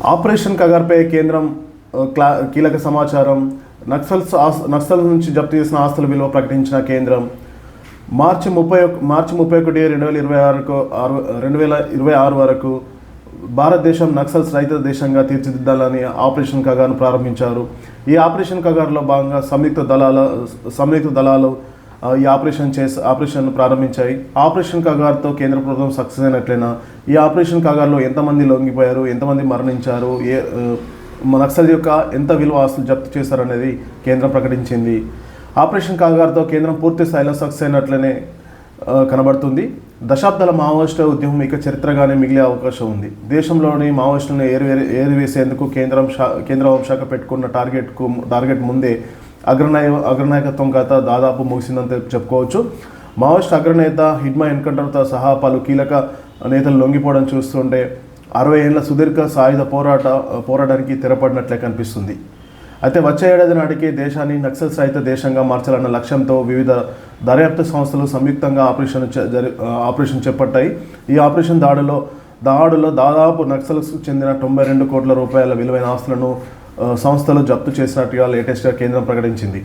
Operation కగార్పై కేంద్రం కీలక సమాచారం. నక్సల్ నుంచి జప్తు చేసిన ఆస్తుల విలువ ప్రకటించిన కేంద్రం. మార్చి 31, 2026 వరకు భారతదేశం నక్సల్స్ రహిత దేశంగా తీర్చిదిద్దాలని ఆపరేషన్ కగార్ను ప్రారంభించారు. ఈ ఆపరేషన్ కగార్లో భాగంగా సంయుక్త దళాలు ఈ ఆపరేషన్ ప్రారంభించాయి. ఆపరేషన్ కగార్తో కేంద్ర ప్రభుత్వం సక్సెస్ అయినట్లయినా ఈ ఆపరేషన్ కగార్లో ఎంతమంది లొంగిపోయారు, ఎంతమంది మరణించారు, నక్సల్ యొక్క ఎంత విలువ ఆస్తులు జప్తు చేశారనేది కేంద్రం ప్రకటించింది. ఆపరేషన్ కగార్తో కేంద్రం పూర్తి స్థాయిలో సక్సెస్ అయినట్లనే కనబడుతుంది. దశాబ్దాల మావోయిస్టు ఉద్యమం ఇక చరిత్రగానే మిగిలే అవకాశం ఉంది. దేశంలోని మావోయిస్టులను ఏరివేసేందుకు కేంద్ర హోంశాఖ పెట్టుకున్న టార్గెట్ ముందే అగ్రనాయకత్వం కథ దాదాపు ముగిసిందని చెప్పుకోవచ్చు. మావోయిస్ట్ అగ్రనేత హిడ్మా ఎన్కౌంటర్తో సహా పలు కీలక నేతలు లొంగిపోవడం చూస్తుంటే 60 ఏళ్ల సుదీర్ఘ సాయుధ పోరాటానికి తెరపడినట్లే కనిపిస్తుంది. అయితే వచ్చే ఏడాది నాటికి దేశాన్ని నక్సల్స్ రహిత దేశంగా మార్చాలన్న లక్ష్యంతో వివిధ దర్యాప్తు సంస్థలు సంయుక్తంగా ఆపరేషన్ చేపట్టాయి. ఈ ఆపరేషన్ దాడులో దాదాపు నక్సల్స్కు చెందిన 92 కోట్ల రూపాయల విలువైన ఆస్తులను సంస్థలు జప్తు చేసినట్టుగా లేటెస్ట్గా కేంద్రం ప్రకటించింది.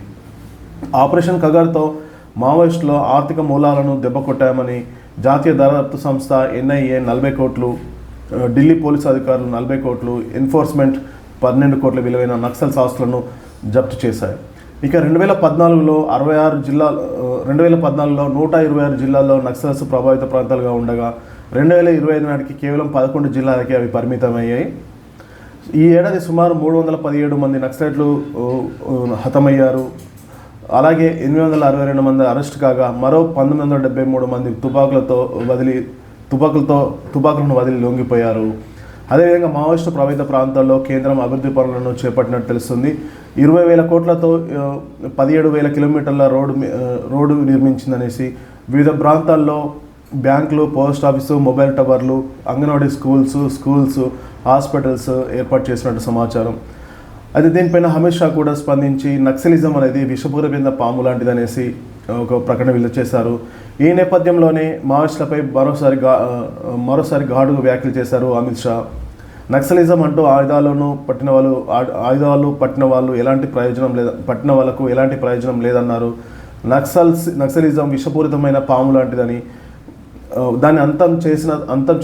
ఆపరేషన్ కగార్తో మావోయిస్టుల ఆర్థిక మూలాలను దెబ్బకొట్టామని జాతీయ దర్యాప్తు సంస్థ NIA 40 కోట్లు, ఢిల్లీ పోలీసు అధికారులు 40 కోట్లు, ఎన్ఫోర్స్మెంట్ 12 కోట్ల విలువైన నక్సల్స్ ఆస్తులను జప్తు చేశాయి. ఇక 2014లో 126 జిల్లాల్లో నక్సల్స్ ప్రభావిత ప్రాంతాలుగా ఉండగా 2025 నాటికి కేవలం 11 జిల్లాలకి అవి పరిమితమయ్యాయి. ఈ ఏడాది సుమారు 317 మంది నక్సలైట్లు హతమయ్యారు. అలాగే 862 మంది అరెస్ట్ కాగా మరో 1973 మంది తుపాకులను వదిలి లొంగిపోయారు. అదేవిధంగా మావోయిస్టు ప్రభావిత ప్రాంతాల్లో కేంద్రం అభివృద్ధి పనులను చేపట్టినట్టు తెలుస్తుంది. 20,000 కోట్లతో 17,000 కిలోమీటర్ల రోడ్డు నిర్మించిందనేసి వివిధ ప్రాంతాల్లో బ్యాంకులు, పోస్ట్ ఆఫీసు, మొబైల్ టవర్లు, అంగన్వాడీ స్కూల్స్, హాస్పిటల్స్ ఏర్పాటు చేసినట్టు సమాచారం. అయితే దీనిపైన అమిత్ షా కూడా స్పందించి నక్సలిజం అనేది విషపూరిత పాము లాంటిదనేసి ఒక ప్రకటన విడుదల చేశారు. ఈ నేపథ్యంలోనే మావోయిస్టులపై మరోసారి ఘాటుగా వ్యాఖ్యలు చేశారు అమిత్ షా. నక్సలిజం అంటూ ఆయుధాలు పట్టిన వాళ్ళకు ఎలాంటి ప్రయోజనం లేదన్నారు. నక్సలిజం విషపూరితమైన పాము లాంటిదని, దాన్ని అంతం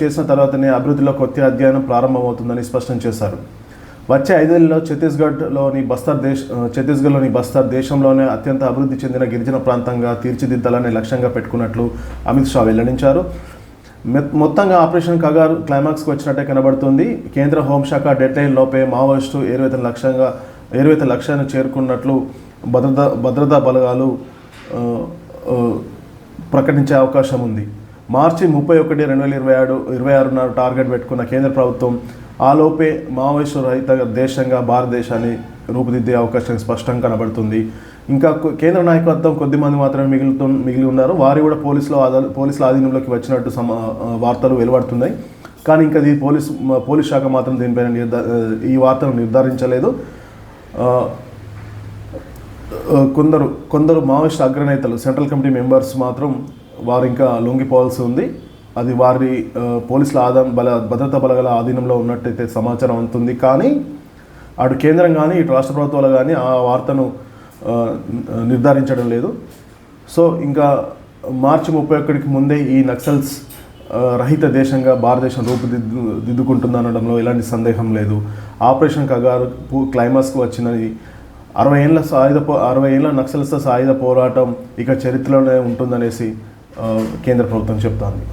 చేసిన తర్వాతనే అభివృద్ధిలో కొత్త అధ్యయనం ప్రారంభమవుతుందని స్పష్టం చేశారు. వచ్చే 5 ఏళ్లలో ఛత్తీస్గఢ్లోని బస్తర్ దేశంలోనే అత్యంత అభివృద్ధి చెందిన గిరిజన ప్రాంతంగా తీర్చిదిద్దాలనే లక్ష్యంగా పెట్టుకున్నట్లు అమిత్ షా వెల్లడించారు. మొత్తంగా ఆపరేషన్ కగార్ క్లైమాక్స్కి వచ్చినట్టే కనబడుతుంది. కేంద్ర హోంశాఖ డెడ్లైన్ లోపే మావోయిస్టు ఏరువేత లక్ష్యాన్ని చేరుకున్నట్లు భద్రతా బలగాలు ప్రకటించే అవకాశం ఉంది. మార్చి 31, 2026 నాడు టార్గెట్ పెట్టుకున్న కేంద్ర ప్రభుత్వం ఆలోపే మావోయిస్టు రహిత దేశంగా భారతదేశాన్ని రూపుదిద్దే అవకాశం స్పష్టంగా కనబడుతుంది. ఇంకా కేంద్ర నాయకత్వం కొద్దిమంది మాత్రమే మిగిలి ఉన్నారు. వారు కూడా పోలీసుల ఆధీనంలోకి వచ్చినట్టు వార్తలు వెలువడుతున్నాయి. కానీ ఇంకా పోలీస్ శాఖ మాత్రం దీనిపైన ఈ వార్తను నిర్ధారించలేదు. కొందరు మావోయిస్ట్ అగ్రనేతలు, సెంట్రల్ కమిటీ మెంబర్స్ మాత్రం వారు ఇంకా లొంగిపోవాల్సి ఉంది. అది వారి పోలీసుల భద్రతా బలగాల ఆధీనంలో ఉన్నట్టయితే సమాచారం అందుతుంది. కానీ అటు కేంద్రం కానీ ఇటు రాష్ట్ర ప్రభుత్వాలు కానీ ఆ వార్తను నిర్ధారించడం లేదు. సో ఇంకా మార్చి 31కి ముందే ఈ నక్సల్స్ రహిత దేశంగా భారతదేశం రూపుదిద్దుకుంటుందనడంలో ఎలాంటి సందేహం లేదు. ఆపరేషన్ కగార్ క్లైమాక్స్కి వచ్చినది 60 ఏళ్ల నక్సల్స్తో సాయుధ పోరాటం ఇక చరిత్రలోనే ఉంటుందనేసి కేంద్ర ప్రభుత్వం చెప్తోంది.